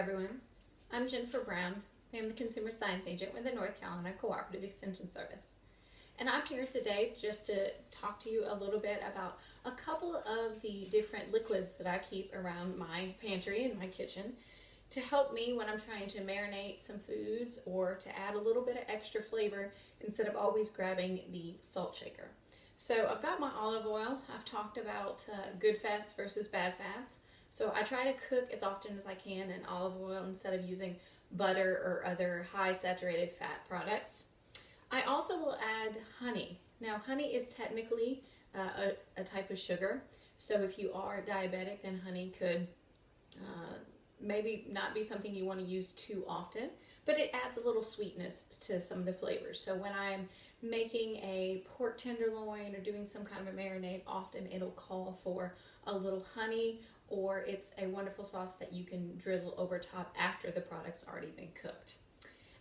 everyone. I'm Jennifer Brown. I am the Consumer Science Agent with the North Carolina Cooperative Extension Service. And I'm here today just to talk to you a little bit about a couple of the different liquids that I keep around my pantry and my kitchen to help me when I'm trying to marinate some foods or to add a little bit of extra flavor instead of always grabbing the salt shaker. So I've got my olive oil. I've talked about good fats versus bad fats. So I try to cook as often as I can in olive oil instead of using butter or other high saturated fat products. I also will add honey. Now honey is technically a type of sugar. So if you are diabetic, then honey could maybe not be something you want to use too often, but it adds a little sweetness to some of the flavors. So when I'm making a pork tenderloin or doing some kind of a marinade, often it'll call for a little honey, or it's a wonderful sauce that you can drizzle over top after the product's already been cooked.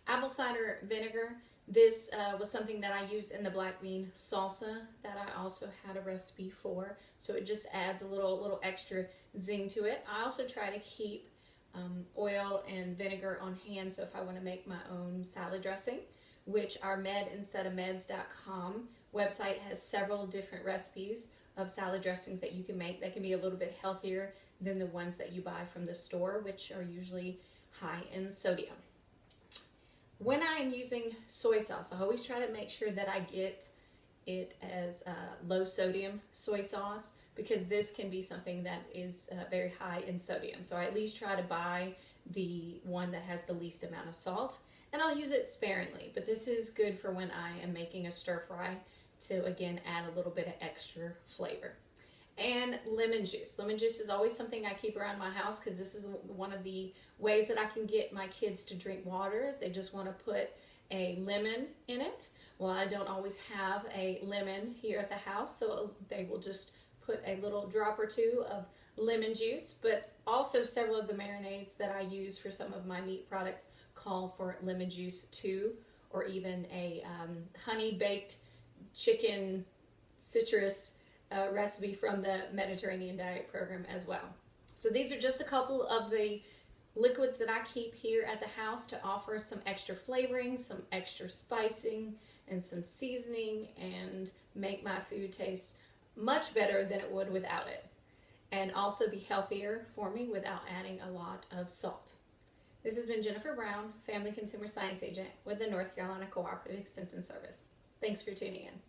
Apple cider vinegar. This was something that I used in the black bean salsa that I also had a recipe for, so it just adds a little extra zing to it. I also try to keep oil and vinegar on hand, so if I want to make my own salad dressing, which our medinsteadofmeds.com website has several different recipes of salad dressings that you can make that can be a little bit healthier than the ones that you buy from the store, which are usually high in sodium. When I am using soy sauce, I always try to make sure that I get it as low sodium soy sauce, because this can be something that is very high in sodium. So I at least try to buy the one that has the least amount of salt, and I'll use it sparingly, but this is good for when I am making a stir fry to again add a little bit of extra flavor. And lemon juice. Lemon juice is always something I keep around my house because this is one of the ways that I can get my kids to drink water is they just want to put a lemon in it. Well, I don't always have a lemon here at the house, so they will just put a little drop or two of lemon juice, but also several of the marinades that I use for some of my meat products call for lemon juice too, or even a honey baked chicken citrus recipe from the Mediterranean Diet Program as well. So these are just a couple of the liquids that I keep here at the house to offer some extra flavoring, some extra spicing, and some seasoning, and make my food taste much better than it would without it, and also be healthier for me without adding a lot of salt. This has been Jennifer Brown, Family Consumer Science Agent with the North Carolina Cooperative Extension Service. Thanks for tuning in.